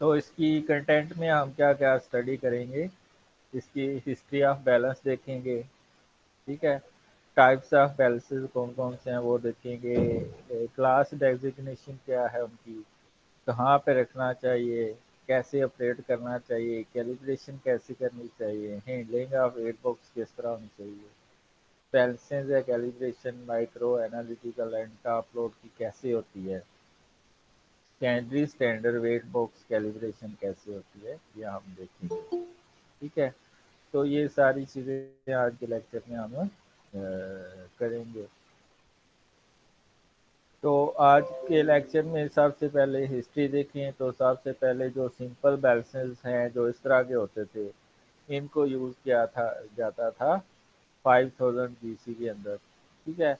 तो इसकी कंटेंट में हम क्या क्या स्टडी करेंगे, इसकी हिस्ट्री ऑफ बैलेंस देखेंगे, ठीक है, टाइप्स ऑफ बैलेंसेस कौन कौन से हैं वो देखेंगे, क्लास डेजिग्नेशन क्या है उनकी, कहाँ पे रखना चाहिए, कैसे ऑपरेट करना चाहिए, कैलिब्रेशन कैसे करनी चाहिए, हैंडलिंग ऑफ वेट बॉक्स किस तरह होनी चाहिए, बैलेंसेज या calibration micro analytical and top load की कैसे होती है, secondary standard wait box calibration कैसे होती है, ये हम देखेंगे। ठीक है, तो ये सारी चीज़ें आज के लेक्चर में हम करेंगे। तो आज के लेक्चर में सबसे पहले हिस्ट्री देखें तो सबसे पहले जो सिंपल बैलेंसेस हैं जो इस तरह के होते थे, इनको यूज़ किया था जाता था 5000 BC के अंदर। ठीक है,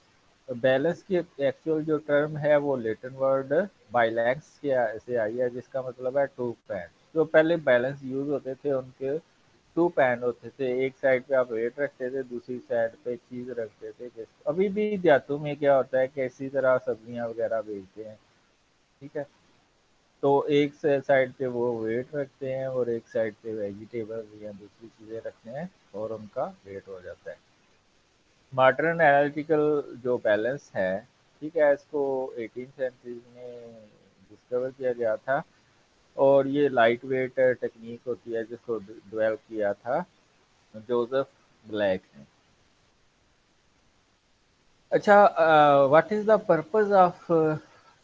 बैलेंस की एक्चुअल जो टर्म है वो लेटिन वर्ड बाइलैक्स से आई है, जिसका मतलब है टू पैन। जो पहले बैलेंस यूज होते थे उनके टू पैन होते थे, एक साइड पे आप वेट रखते थे, दूसरी साइड पे चीज रखते थे। जैसे अभी भी देहातों में क्या होता है कि इसी तरह सब्जियां वगैरह बेचते हैं। ठीक है, तो एक साइड पे वो वेट रखते हैं और एक साइड पे वेजिटेबल या दूसरी चीजें रखते हैं और उनका वेट हो जाता है। मॉडर्न एनालिटिकल जो बैलेंस है, ठीक है, इसको 18 सेंचुरी में डिस्कवर किया गया था और ये लाइट वेट टेक्निक होती है जिसको डेवलप किया था जोसेफ ब्लैक ने। अच्छा, what is the purpose of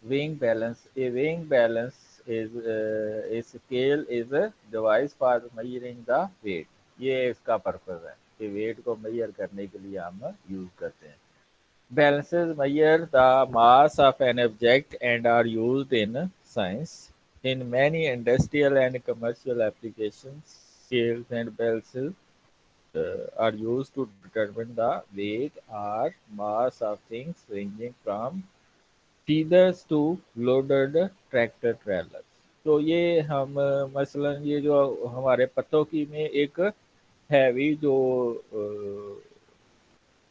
weighing balance? A weighing balance is a scale is a device for measuring the weight. ये इसका पर्पस है कि वेट को मेजर करने के लिए हम यूज करते हैं। Balances measure the mass of an object and are used in science. In many industrial and commercial applications, scales and balances are used to determine the weight or mass of things ranging from feeders to loaded tractor trailers. तो ये हम मसलन ये जो हमारे पत्तों की में एक हैवी जो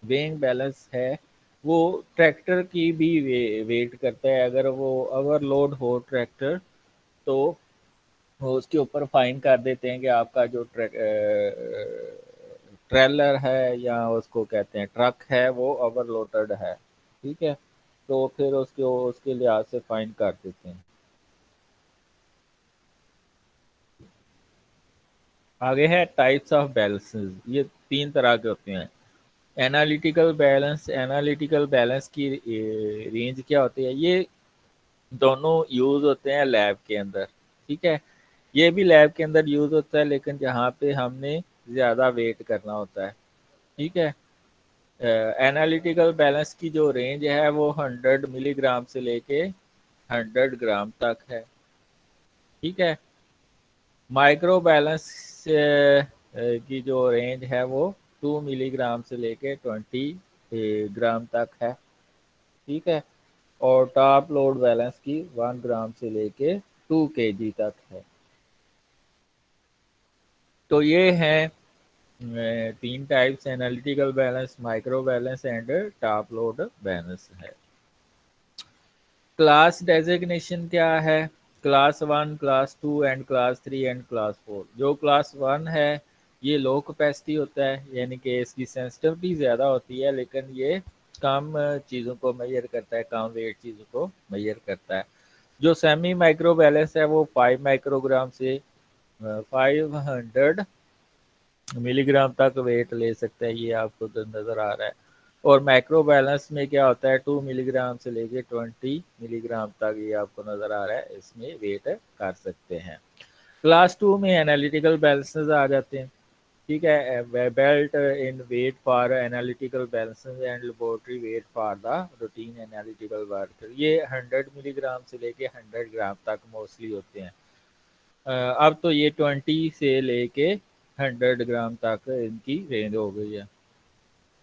वेइंग बैलेंस है वो ट्रैक्टर की भी वेट करता है। अगर वो ओवरलोड हो ट्रैक्टर तो वो उसके ऊपर फाइन कर देते हैं कि आपका जो ट्रेलर है या उसको कहते हैं ट्रक है वो ओवरलोडेड है। ठीक है, तो फिर उसके उसके लिहाज से फाइन कर देते हैं। आगे है टाइप्स ऑफ बैलेंसेस। ये तीन तरह के होते हैं। एनालिटिकल बैलेंस, एनालिटिकल बैलेंस की रेंज क्या होती है, ये दोनों यूज होते हैं लैब के अंदर। ठीक है, ये भी लैब के अंदर यूज होता है लेकिन जहाँ पे हमने ज़्यादा वेट करना होता है। ठीक है, एनालिटिकल बैलेंस की जो रेंज है वो 100 मिलीग्राम से लेके 100 ग्राम तक है। ठीक है, माइक्रो बैलेंस की जो रेंज है वो 2 मिलीग्राम से लेके 20 ग्राम तक है। ठीक है, और टॉप लोड बैलेंस की 1 ग्राम से लेके 2 kg तक है। तो ये हैं तीन types, analytical balance, micro balance and top load balance है। क्लास डेजिग्नेशन क्या है? Class 1, class 2 and class 3 and class 4। जो क्लास 1 है ये लो कैपेसिटी होता है, यानी कि इसकी सेंसिटिविटी ज़्यादा होती है लेकिन ये कम चीज़ों को मेजर करता है, कम वेट चीज़ों को मेजर करता है। जो सेमी माइक्रो बैलेंस है वो 5 माइक्रोग्राम से 500 मिलीग्राम तक वेट ले सकता है, ये आपको तो नज़र आ रहा है। और माइक्रो बैलेंस में क्या होता है, 2 मिलीग्राम से लेके 20 मिलीग्राम तक ये आपको नज़र आ रहा है, इसमें वेट कर सकते हैं। क्लास 2 में एनालिटिकल बैलेंसेस आ जाते हैं। ठीक है, belt in weight for analytical balances and laboratory weight for the routine analytical work. ये 100 मिलीग्राम से लेके 100 ग्राम तक मोस्टली होते हैं। अब तो ये 20 से लेके 100 ग्राम तक इनकी रेंज हो गई है।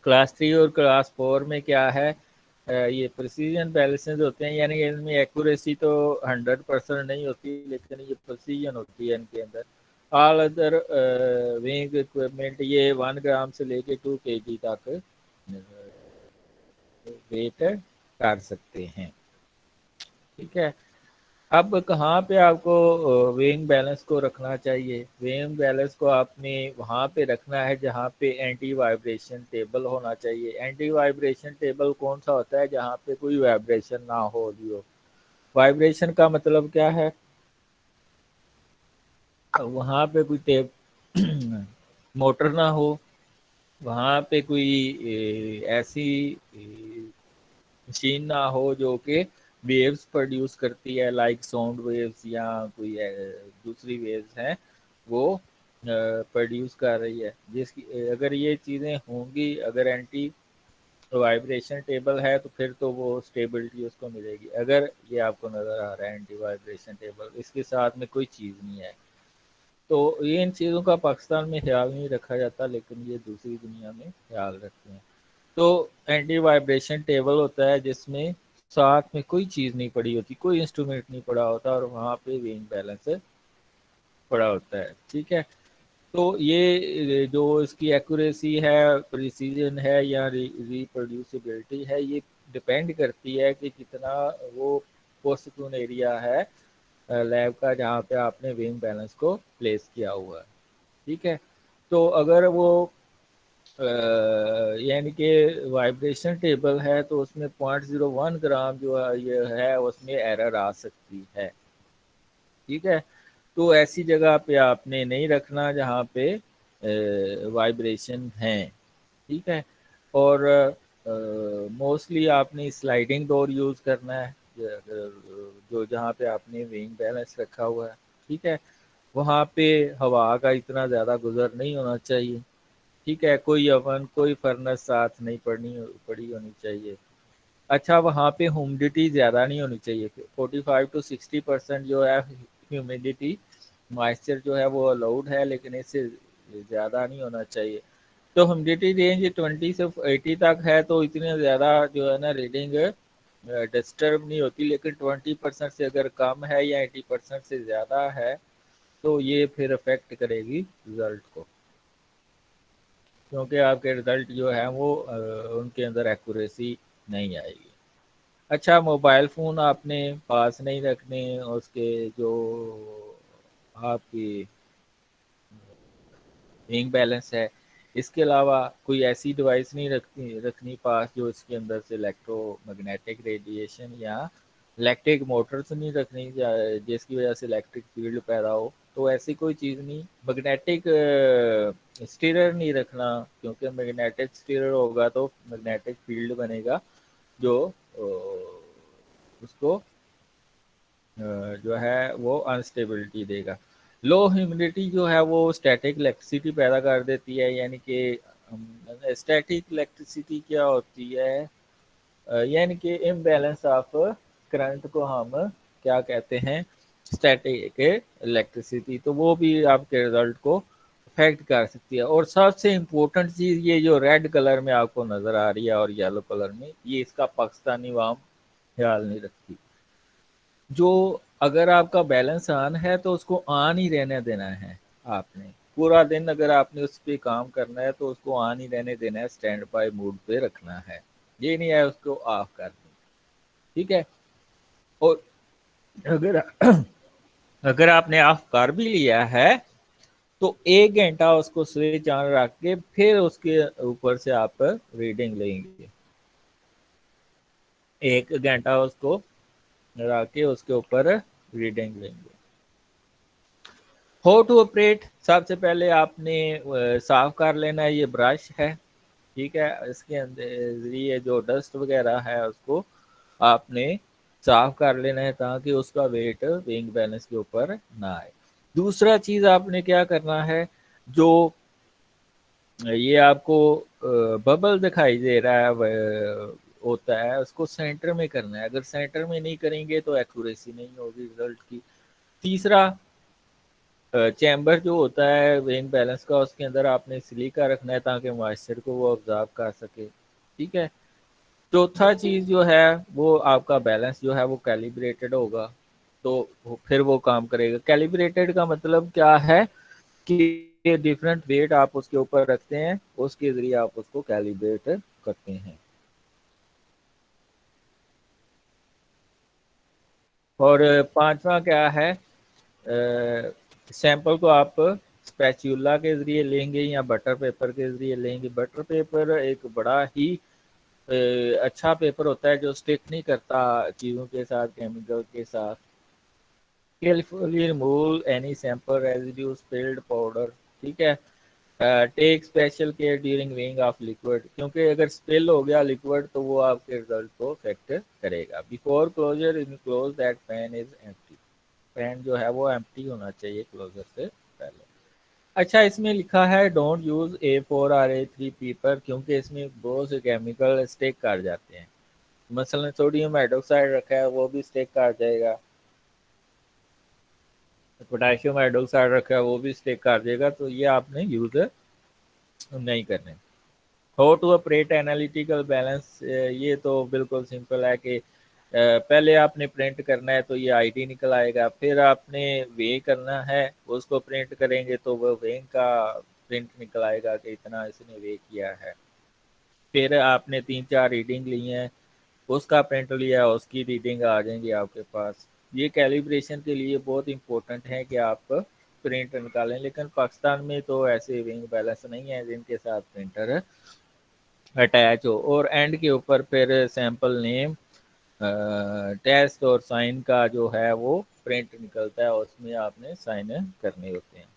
क्लास 3 और क्लास 4 में क्या है, ये प्रिसीजन बैलेंसेज होते हैं, यानी इनमें एक्यूरेसी तो 100% नहीं होती लेकिन ये प्रिसीजन होती है इनके अंदर। ऑल अदर वेइंग इक्विपमेंट ये 1 ग्राम से लेके 2 kg तक वेट कर सकते हैं। ठीक है, अब कहाँ पे आपको वेइंग बैलेंस को रखना चाहिए? वेइंग बैलेंस को आपने वहाँ पे रखना है जहाँ पे एंटी वाइब्रेशन टेबल होना चाहिए। एंटी वाइब्रेशन टेबल कौन सा होता है? जहाँ पे कोई वाइब्रेशन ना हो रही हो। वाइब्रेशन का मतलब क्या है? वहाँ पे कोई टेप मोटर ना हो, वहाँ पे कोई ऐसी मशीन ना हो जो कि वेव्स प्रोड्यूस करती है, लाइक साउंड वेव्स या कोई दूसरी वेव्स हैं वो प्रोड्यूस कर रही है। जिसकी अगर ये चीज़ें होंगी, अगर एंटी वाइब्रेशन टेबल है तो फिर तो वो स्टेबिलिटी उसको मिलेगी। अगर ये आपको नज़र आ रहा है एंटी वाइब्रेशन टेबल, इसके साथ में कोई चीज़ नहीं है, तो ये इन चीज़ों का पाकिस्तान में ख्याल नहीं रखा जाता, लेकिन ये दूसरी दुनिया में ख्याल रखते हैं। तो एंटी वाइब्रेशन टेबल होता है जिसमें साथ में कोई चीज़ नहीं पड़ी होती, कोई इंस्ट्रूमेंट नहीं पड़ा होता, और वहाँ पे वेइंग बैलेंस पड़ा होता है। ठीक है, तो ये जो इसकी एक्यूरेसी है, प्रिसीजन है या रिप्रोड्यूसिबिलिटी है, ये डिपेंड करती है कि कितना वो पोस्टकून एरिया है लैब का जहाँ पे आपने वेइंग बैलेंस को प्लेस किया हुआ है। ठीक है, तो अगर वो यानी कि वाइब्रेशन टेबल है तो उसमें 0.01 ग्राम जो है ये है, उसमें एरर आ सकती है। ठीक है, तो ऐसी जगह पे आपने नहीं रखना जहाँ पे वाइब्रेशन है। ठीक है, और मोस्टली आपने स्लाइडिंग डोर यूज़ करना है, जो जहाँ पे आपने वेइंग बैलेंस रखा हुआ है। ठीक है, वहाँ पे हवा का इतना ज़्यादा गुजर नहीं होना चाहिए। ठीक है, कोई ओवन कोई फर्नेस साथ नहीं पड़ी होनी चाहिए। अच्छा, वहाँ पे ह्यूमिडिटी ज़्यादा नहीं होनी चाहिए। 45 to 60% जो है ह्यूमिडिटी, मॉइस्चर जो है वो अलाउड है, लेकिन इससे ज़्यादा नहीं होना चाहिए। तो ह्यूमिडिटी रेंज 20 से 80 तक है, तो इतनी ज़्यादा जो है ना रीडिंग डिस्टर्ब नहीं होती। लेकिन 20% से अगर कम है या 80% से ज़्यादा है तो ये फिर अफेक्ट करेगी रिजल्ट को, क्योंकि आपके रिजल्ट जो है वो उनके अंदर एक्यूरेसी नहीं आएगी। अच्छा, मोबाइल फ़ोन आपने पास नहीं रखने, उसके जो आपकी रिंग बैलेंस है। इसके अलावा कोई ऐसी डिवाइस नहीं रखनी पास जो इसके अंदर से इलेक्ट्रोमैग्नेटिक रेडिएशन या इलेक्ट्रिक मोटर्स नहीं रखनी जिसकी वजह से इलेक्ट्रिक फील्ड पैदा हो। तो ऐसी कोई चीज़ नहीं। मैग्नेटिक स्टीरर नहीं रखना, क्योंकि मैग्नेटिक स्टीरर होगा तो मैग्नेटिक फील्ड बनेगा जो उसको जो है वो अनस्टेबिलिटी देगा। लो ह्यूमिडिटी जो है वो स्टैटिक इलेक्ट्रिसिटी पैदा कर देती है, यानी कि स्टैटिक इलेक्ट्रिसिटी क्या होती है? यानी कि इम्बैलेंस ऑफ करंट को हम क्या कहते हैं? Static electricity. तो वो भी आपके रिजल्ट को अफेक्ट कर सकती है। और सबसे इम्पोर्टेंट चीज़ ये जो रेड कलर में आपको नज़र आ रही है और येलो कलर में, ये इसका पाकिस्तानी वाम ख्याल नहीं रखती। जो अगर आपका बैलेंस ऑन है तो उसको ऑन ही रहने देना है। आपने पूरा दिन अगर आपने उस पर काम करना है तो उसको ऑन ही रहने देना है, स्टैंड बाय मोड पे रखना है। ये नहीं है उसको ऑफ कर दें। ठीक है, और अगर अगर आपने ऑफ कर भी लिया है तो 1 घंटा उसको स्विच ऑन रख के फिर उसके ऊपर से आप रीडिंग लेंगे। 1 घंटा उसको रख के उसके ऊपर रीडिंग लेंगे। हाउ टू ऑपरेट, सबसे पहले आपने साफ कर लेना है ये ब्रश है। ठीक है, इसके अंदर ये जो डस्ट वगैरह है उसको आपने साफ कर लेना है ताकि उसका वेट वेइंग बैलेंस के ऊपर ना आए। दूसरा चीज़ आपने क्या करना है, जो ये आपको बबल दिखाई दे रहा है होता है, उसको सेंटर में करना है। अगर सेंटर में नहीं करेंगे तो एक्यूरेसी नहीं होगी रिजल्ट की। तीसरा, चैम्बर जो होता है वेइंग बैलेंस का, उसके अंदर आपने सिलिका रखना है ताकि मॉइस्चर को वो ऑब्जर्व कर सके। ठीक है, चौथा चीज़ जो है वो आपका बैलेंस जो है वो कैलिब्रेटेड होगा, तो फिर वो काम करेगा। कैलिब्रेटेड का मतलब क्या है कि डिफरेंट वेट आप उसके ऊपर रखते हैं, उसके ज़रिए आप उसको कैलिब्रेट करते हैं। और पांचवा क्या है, सैंपल को आप स्पैचुला के ज़रिए लेंगे या बटर पेपर के ज़रिए लेंगे। बटर पेपर एक बड़ा ही अच्छा पेपर होता है जो स्टिक नहीं करता चीज़ों के साथ, केमिकल के साथ। Carefully remove any sample residue spilled powder, ठीक है। Take special care during weighing of liquid, क्योंकि अगर स्पिल हो गया लिक्विड तो वो आपके रिजल्ट को अफेक्ट करेगा। Before closure enclose that pan is empty, pan जो है वो एम्प्टी होना चाहिए क्लोजर से पहले। अच्छा, इसमें लिखा है डोंट यूज A4 और A3 पेपर, क्योंकि इसमें बहुत से केमिकल स्टिक कर जाते हैं। मसलन सोडियम हाइड्रोक्साइड रखा है वो भी स्टिक कर जाएगा, पोटेशियम हाइड्रोक्साइड रखा है वो भी स्टिक कर जाएगा, तो ये आपने यूज नहीं करने। How to operate analytical balance, ये तो बिल्कुल सिंपल है कि पहले आपने प्रिंट करना है तो ये आईडी निकल आएगा, फिर आपने वे करना है, उसको प्रिंट करेंगे तो वो वे का प्रिंट निकल आएगा कि इतना इसने वे किया है। फिर आपने 3-4 रीडिंग ली हैं, उसका प्रिंट लिया, उसकी रीडिंग आ जाएंगी आपके पास। ये कैलिब्रेशन के लिए बहुत इंपॉर्टेंट है कि आप प्रिंट निकालें, लेकिन पाकिस्तान में तो ऐसे विंग बैलेंस नहीं है जिनके साथ प्रिंटर अटैच हो। और एंड के ऊपर फिर सैंपल नेम, टेस्ट और साइन का जो है वो प्रिंट निकलता है, उसमें आपने साइन करने होते हैं।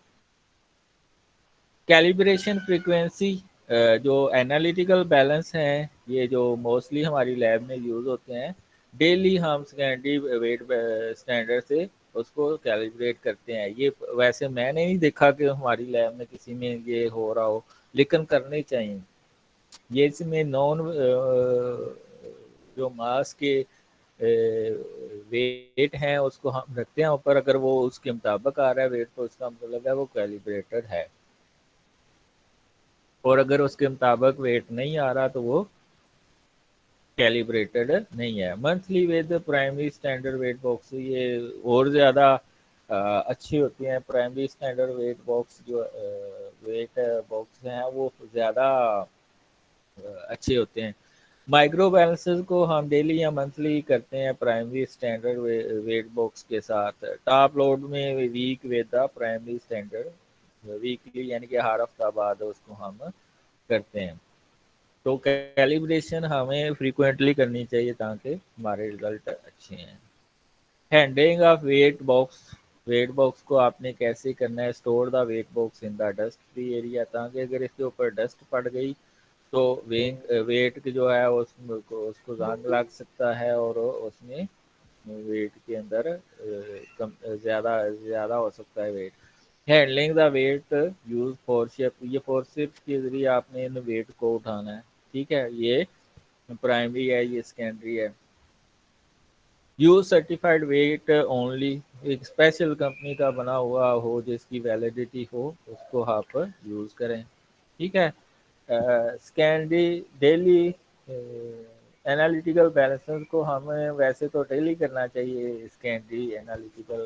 कैलिब्रेशन फ्रीक्वेंसी, जो एनालिटिकल बैलेंस हैं ये जो मोस्टली हमारी लैब में यूज़ होते हैं, डेली हम सेकेंडरी वेट स्टैंडर्ड से उसको कैलिब्रेट करते हैं। ये वैसे मैंने नहीं देखा कि हमारी लैब में किसी में ये हो रहा हो, लेकिन करने चाहिए। ये इसमें नॉन जो मास के वेट हैं उसको हम रखते हैं ऊपर, अगर वो उसके मुताबिक आ रहा है वेट तो इसका मतलब है वो कैलिब्रेटेड है, और अगर उसके मुताबिक वेट नहीं आ रहा तो वो कैलिब्रेटेड नहीं है। Monthly with primary standard wait box, ये और ज़्यादा अच्छी होती हैं। प्राइमरी स्टैंडर्ड वेट बॉक्स जो वेट बॉक्स हैं वो ज़्यादा अच्छे होते हैं। माइक्रो बैलेंसेस को हम डेली या मंथली करते हैं प्राइमरी स्टैंडर्ड वेट बॉक्स के साथ। टॉप लोड में week with the primary standard weekly, यानी कि हर हफ्ता बाद उसको हम करते हैं। तो कैलिब्रेशन हमें फ्रीक्वेंटली करनी चाहिए ताकि हमारे रिजल्ट अच्छे हैं। Handling of weight box, wait box को आपने कैसे करना है, store the wait box in the dust free area, ताकि अगर इसके ऊपर डस्ट पड़ गई तो वेट की जो है उसको जंग लग सकता है और उसमें वेट के अंदर कम ज़्यादा ज़्यादा हो सकता है weight. Handling the weight use foreship, ये फोरशिप के ज़रिए आपने इन वेट को उठाना है, ठीक है। ये प्राइमरी है, ये सेकेंडरी है। यूज सर्टिफाइड वेट ओनली, एक स्पेशल कंपनी का बना हुआ हो जिसकी वैलिडिटी हो उसको आप यूज़ करें, ठीक है। स्कैंडी डेली एनालिटिकल बैलेंस को हमें वैसे तो डेली करना चाहिए स्कैंडी एनालिटिकल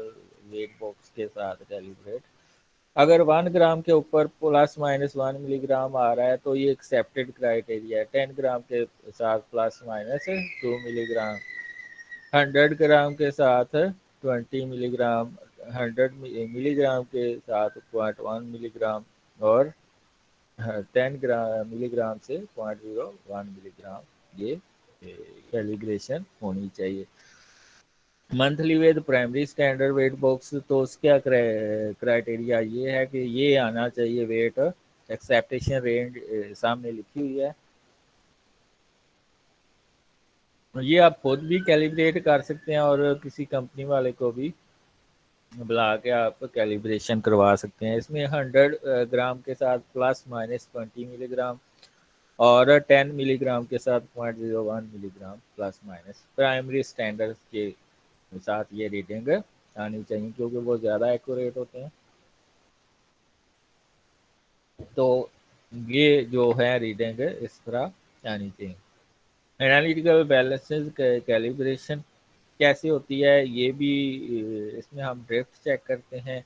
वेट बॉक्स के साथ कैलिब्रेट। अगर 1 ग्राम के ऊपर ±1 मिलीग्राम आ रहा है तो ये एक्सेप्टेड क्राइटेरिया है। 10 ग्राम के साथ ±2 मिलीग्राम, 100 ग्राम के साथ 20 मिलीग्राम, 100 मिलीग्राम के साथ 0.1 मिलीग्राम, और 10 मिलीग्राम से 0.01 मिलीग्राम, ये कैलिब्रेशन होनी चाहिए। Monthly with primary standard wait box, तो उसका क्राइटेरिया ये है कि ये आना चाहिए वेट, एक्सेप्टेशन रेंज सामने लिखी हुई है। ये आप खुद भी कैलिब्रेट कर सकते हैं और किसी कंपनी वाले को भी बुला के आप कैलिब्रेशन करवा सकते हैं। इसमें 100 ग्राम के साथ ±20 मिलीग्राम और 10 मिलीग्राम के साथ 0.01 मिलीग्राम प्राइमरी स्टैंडर्ड के साथ ये रीडिंग आनी चाहिए, क्योंकि वो ज़्यादा एक्यूरेट होते हैं। तो ये जो है रीडिंग इस तरह आनी चाहिए। एनालिटिकल बैलेंसेस कैलिब्रेशन कैसे होती है, ये भी इसमें हम ड्रिफ्ट चेक करते हैं।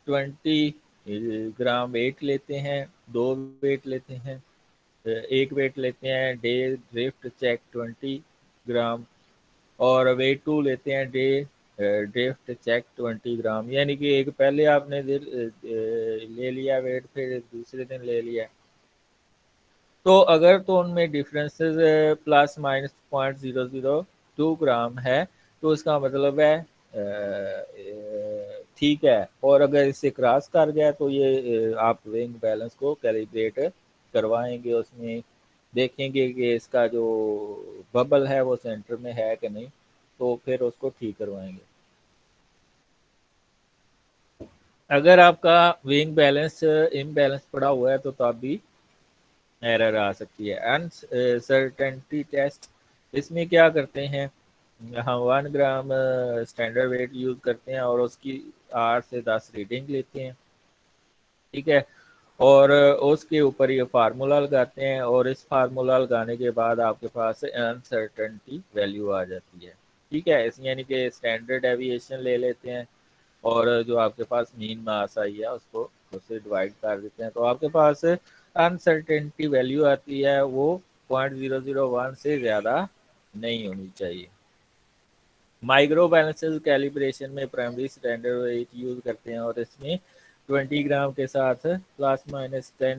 20 ग्राम वेट लेते हैं, 2 वेट लेते हैं, एक वेट लेते हैं डे ड्रिफ्ट चेक 20 ग्राम, और वेट 2 लेते हैं डे ड्रिफ्ट चेक 20 ग्राम, यानी कि एक पहले आपने ले लिया वेट, फिर दूसरे दिन ले लिया, तो अगर तो उनमें डिफरेंसेस प्लस माइनस 0.002 ग्राम है, तो इसका मतलब है ठीक है। और अगर इससे क्रॉस कर गया तो ये आप वेइंग बैलेंस को कैलिब्रेट करवाएंगे, उसमें देखेंगे कि इसका जो बबल है वो सेंटर में है कि नहीं, तो फिर उसको ठीक करवाएंगे। अगर आपका वेइंग बैलेंस इम्बैलेंस पड़ा हुआ है तो तब भी एरर आ सकती है। अनसर्टेनिटी टेस्ट, इसमें क्या करते हैं, हम 1 ग्राम स्टैंडर्ड वेट यूज़ करते हैं और उसकी 8 से 10 रीडिंग लेते हैं, ठीक है। और उसके ऊपर ये फार्मूला लगाते हैं, और इस फार्मूला लगाने के बाद आपके पास अनसर्टेनिटी वैल्यू आ जाती है, ठीक है। इस यानी कि स्टैंडर्ड एविएशन ले लेते हैं, और जो आपके पास मीन मास आई है उसको उससे डिवाइड कर देते हैं, तो आपके पास अनसर्टेनिटी वैल्यू आती है, वो 0.001 से ज़्यादा नहीं होनी चाहिए। माइक्रो बैलेंसेस कैलिब्रेशन में प्राइमरी स्टैंडर्ड वेट यूज़ करते हैं, और इसमें 20 ग्राम के साथ प्लस माइनस 10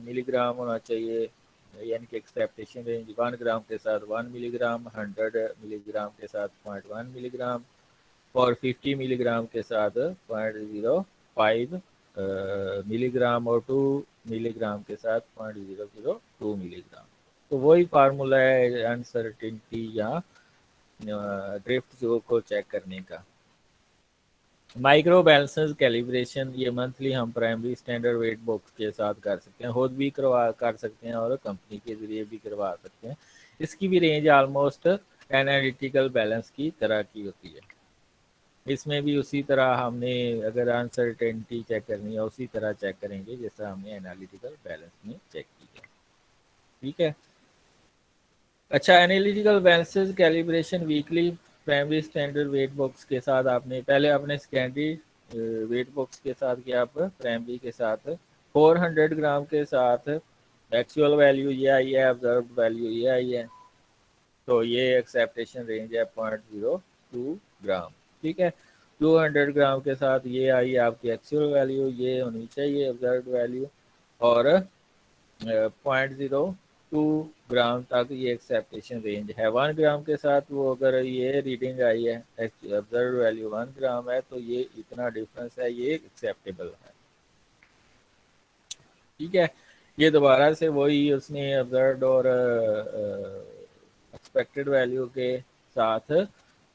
मिलीग्राम होना चाहिए, यानी कि एक्सपेक्टेशन रेंज 1 ग्राम के साथ 1 मिलीग्राम, 100 मिलीग्राम के साथ 0.1 मिलीग्राम, और 50 मिलीग्राम के साथ 0.05 मिलीग्राम, और 2 मिलीग्राम के साथ 0.002 मिलीग्राम। तो वही फार्मूला है अनसर्टिनिटी या ड्रिफ्ट जो को चेक करने का। माइक्रो बैलेंसेस कैलिब्रेशन ये मंथली हम प्राइमरी स्टैंडर्ड वेट बॉक्स के साथ कर सकते हैं, खुद भी करवा कर सकते हैं और कंपनी के जरिए भी करवा सकते हैं। इसकी भी रेंज ऑलमोस्ट एनालिटिकल बैलेंस की तरह की होती है। इसमें भी उसी तरह हमने अगर अनसर्टेनिटी चेक करनी है उसी तरह चेक करेंगे जैसा हमने एनालिटिकल बैलेंस में चेक की है, ठीक है। अच्छा, analytical balances calibration weekly primary standard wait box के साथ आपने पहले अपने सेकेंडरी वेट बॉक्स के साथ किया, आप प्राइमरी के साथ 400 ग्राम के साथ एक्चुअल वैल्यू ये आई है, ऑब्जर्व वैल्यू ये आई है, तो ये एक्सेप्टेशन रेंज है 0.02 ग्राम, ठीक है। 200 ग्राम के साथ ये आई है आपकी एक्चुअल वैल्यू, ये होनी चाहिए ऑब्जर्व वैल्यू, और 0.02 ग्राम तक ये एक्सेप्टेशन रेंज है। 1 ग्राम के साथ वो अगर ये रीडिंग आई है, ऑब्जर्व वैल्यू 1 ग्राम है, तो ये इतना डिफरेंस है, ये एक्सेप्टेबल है, ठीक है। ये दोबारा से वही उसने ऑब्जर्व और एक्सपेक्टेड वैल्यू के साथ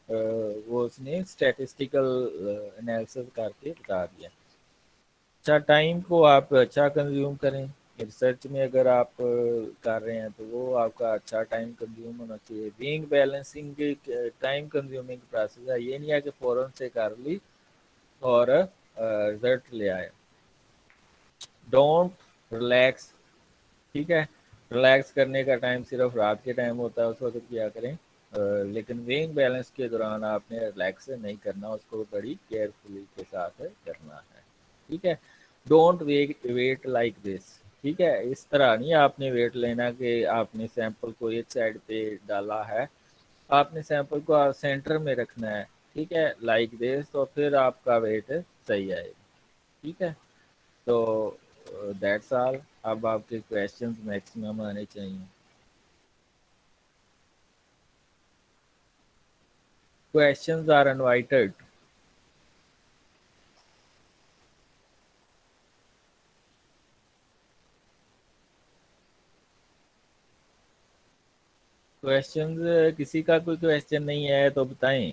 वो उसने स्टैटिस्टिकल एनालिसिस करके बता दिया। अच्छा, टाइम को आप अच्छा कंज्यूम करें, रिसर्च में अगर आप कर रहे हैं तो वो आपका अच्छा टाइम कंज्यूम होना चाहिए। Being balancing time consuming process है, ये नहीं है कि फ़ौरन से कर ली और रिजल्ट ले आए। डोंट रिलैक्स, ठीक है। रिलैक्स करने का टाइम सिर्फ रात के टाइम होता है, उस वक्त क्या करें, लेकिन वेइंग बैलेंस के दौरान आपने रिलैक्स नहीं करना, उसको बड़ी केयरफुली के साथ करना है, ठीक है। डोंट वेट लाइक दिस, ठीक है। इस तरह नहीं आपने वेट लेना कि आपने सैंपल को एक साइड पे डाला है, आपने सैंपल को सेंटर में रखना है, ठीक है, लाइक दिस, तो फिर आपका वेट सही आएगा, ठीक है। तो दैट्स ऑल। अब आपके क्वेश्चंस मैक्सिमम आने चाहिए। Questions are invited. क्वेश्चंस किसी का कोई क्वेश्चन नहीं है तो बताएं।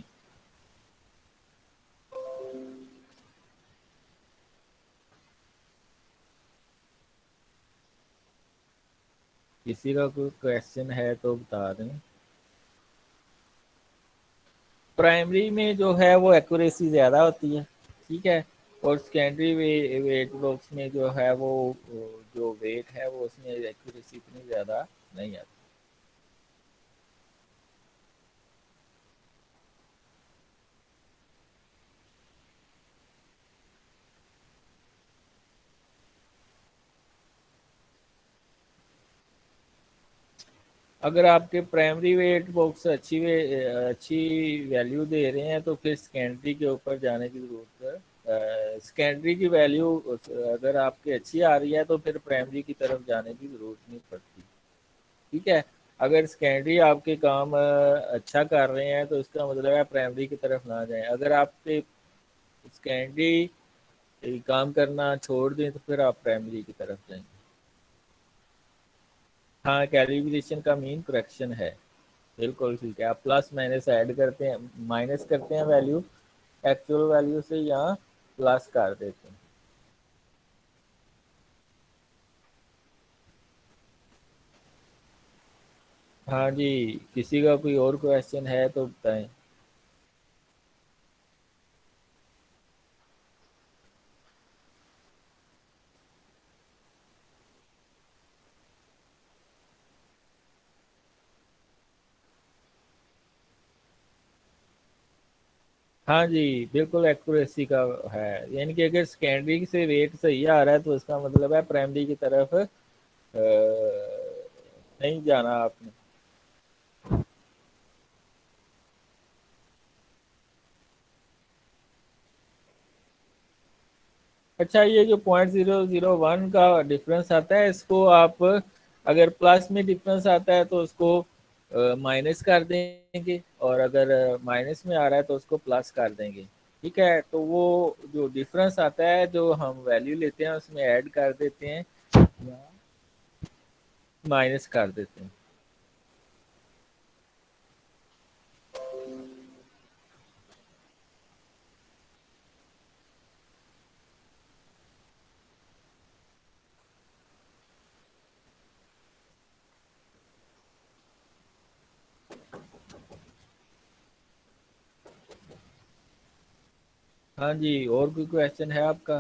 किसी का कोई क्वेश्चन है तो बता दें। प्राइमरी में जो है वो एक्यूरेसी ज़्यादा होती है, ठीक है। और सेकेंडरी वेट बॉक्स में जो है वो जो वेट है वो उसमें एक्यूरेसी इतनी ज़्यादा नहीं आती। अगर आपके प्राइमरी वेट बॉक्स अच्छी वैल्यू दे रहे हैं तो फिर सेकेंडरी के ऊपर जाने की ज़रूरत है। सेकेंडरी की वैल्यू अगर आपकी अच्छी आ रही है तो फिर प्राइमरी की तरफ जाने की ज़रूरत नहीं पड़ती। ठीक है, अगर सेकेंडरी आपके काम अच्छा कर रहे हैं तो इसका मतलब है प्राइमरी की तरफ ना जाएं। अगर आपके सेकेंडरी काम करना छोड़ दें तो फिर आप प्राइमरी की तरफ जाएंगे। हाँ, कैलिब्रेशन का मीन करेक्शन है। बिल्कुल ठीक है, आप प्लस माइनस ऐड करते हैं, माइनस करते हैं वैल्यू एक्चुअल वैल्यू से, या प्लस कर देते हैं। हाँ जी, किसी का कोई और क्वेश्चन है तो बताएं। हाँ जी, बिल्कुल एक्यूरेसी का है, यानी कि अगर सेकेंडरी से वेट सही आ रहा है तो इसका मतलब है प्राइमरी की तरफ नहीं जाना आपने। अच्छा, ये जो 0.001 का डिफरेंस आता है, इसको आप अगर प्लस में डिफरेंस आता है तो उसको माइनस कर देंगे, और अगर माइनस में आ रहा है तो उसको प्लस कर देंगे। ठीक है, तो वो जो डिफरेंस आता है जो हम वैल्यू लेते हैं उसमें ऐड कर देते हैं या माइनस कर देते हैं। हाँ जी, और कोई क्वेश्चन है आपका?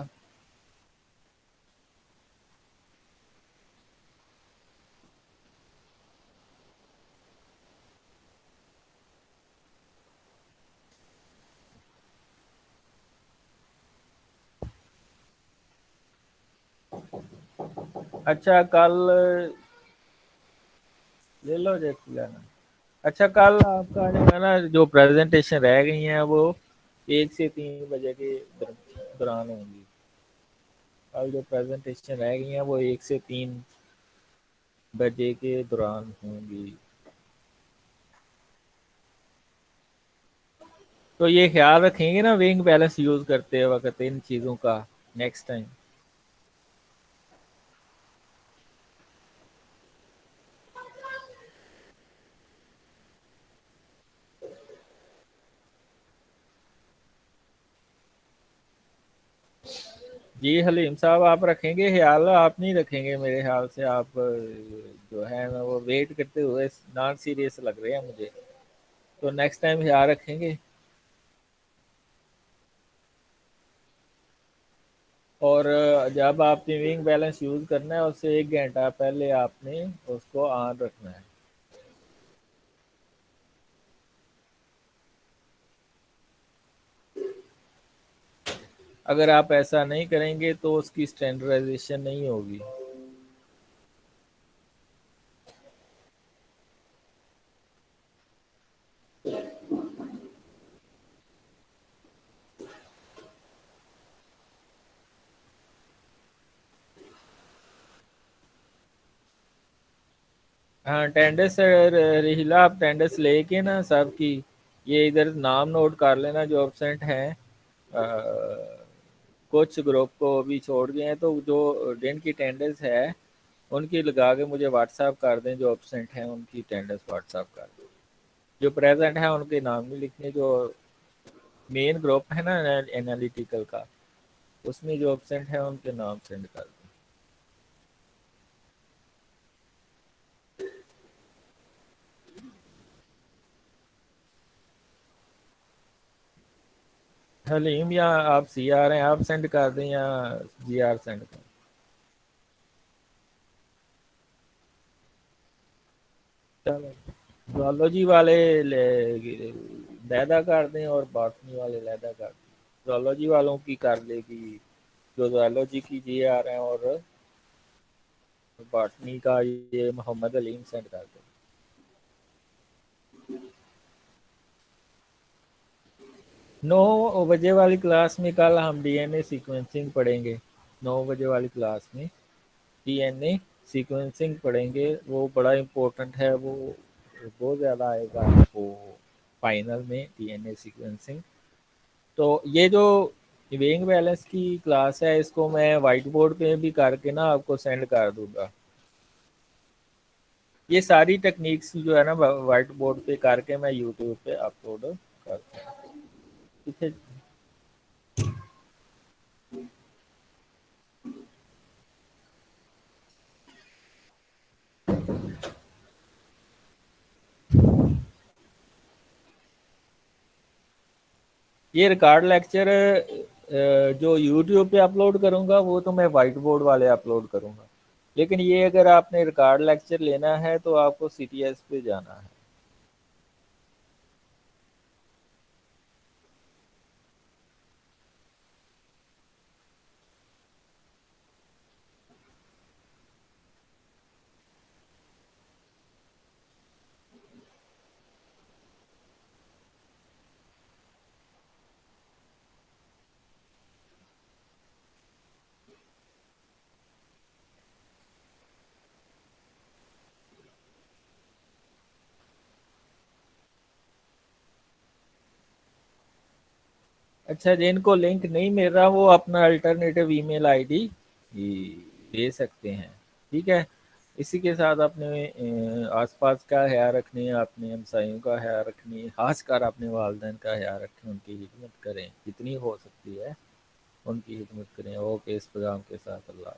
अच्छा, कल ले लो देख लेना। अच्छा, कल आपका जो है ना, जो प्रेजेंटेशन रह गई हैं वो 1 से 3 बजे के दौरान होंगी। कल जो प्रेजेंटेशन रह गई हैं वो 1 से 3 बजे के दौरान होंगी। तो ये ख्याल रखेंगे ना विंग बैलेंस यूज करते वक्त इन चीज़ों का नेक्स्ट टाइम। जी हलीम साहब, आप रखेंगे ख्याल? आप नहीं रखेंगे मेरे ख्याल से, आप जो है ना वो वेट करते हुए नॉन सीरियस लग रहे हैं मुझे। तो नेक्स्ट टाइम ख्याल रखेंगे। और जब आपने विंग बैलेंस यूज करना है उससे 1 घंटा पहले आपने उसको ऑन रखना है। अगर आप ऐसा नहीं करेंगे तो उसकी स्टैंडर्डाइजेशन नहीं होगी। हाँ, अटेंडेंस रहीला, आप अटेंडेंस लेके ना सबकी, ये इधर नाम नोट कर लेना जो एबसेंट हैं। कुछ ग्रुप को भी छोड़ गए हैं, तो जो दिन की अटेंडेंस है उनकी लगा के मुझे व्हाट्सएप कर दें, जो एबसेंट हैं उनकी अटेंडेंस व्हाट्सएप कर दें। जो प्रेजेंट है उनके नाम नहीं लिखने, जो मेन ग्रुप है ना एनालिटिकल का, उसमें जो एबसेंट है उनके नाम सेंड कर दें। हलीम, या आप सी आर हैं, आप सेंड कर दें या जी आर सेंड कर दें। जोलॉजी वाले लैदा कर दें और बॉटनी वाले लैदा कर दें। जोलॉजी वालों की कर लेगी जो जोलॉजी की जी आ रहे हैं, और बॉटनी का ये मोहम्मद अलीम सेंड कर दें। 9 बजे वाली क्लास में कल हम डीएनए सीक्वेंसिंग पढ़ेंगे। 9 बजे वाली क्लास में डीएनए सीक्वेंसिंग पढ़ेंगे, वो बड़ा इम्पोर्टेंट है, वो बहुत ज़्यादा आएगा आपको फाइनल में डीएनए सीक्वेंसिंग। तो ये जो वेइंग बैलेंस की क्लास है, इसको मैं वाइट बोर्ड पे भी करके ना आपको सेंड कर दूंगा। ये सारी टेक्निक्स जो है ना वाइट बोर्ड पे करके मैं यूट्यूब पे अपलोड करता हूँ। ठीक है। ये रिकॉर्ड लेक्चर जो यूट्यूब पे अपलोड करूँगा वो तो मैं वाइट बोर्ड वाले अपलोड करूँगा, लेकिन ये अगर आपने रिकॉर्ड लेक्चर लेना है तो आपको सीटीएस पे जाना है। अच्छा, जिनको लिंक नहीं मिल रहा वो अपना अल्टरनेटिव ईमेल आईडी दे सकते हैं। ठीक है। इसी के साथ अपने आसपास का ख्याल रखने, अपने हमसायों का ख्याल रखने, खासकर अपने वालदेन का ख्याल रखें, उनकी खिदमत करें जितनी हो सकती है, उनकी खिदमत करें। ओके, इस पैगाम के साथ अल्लाह।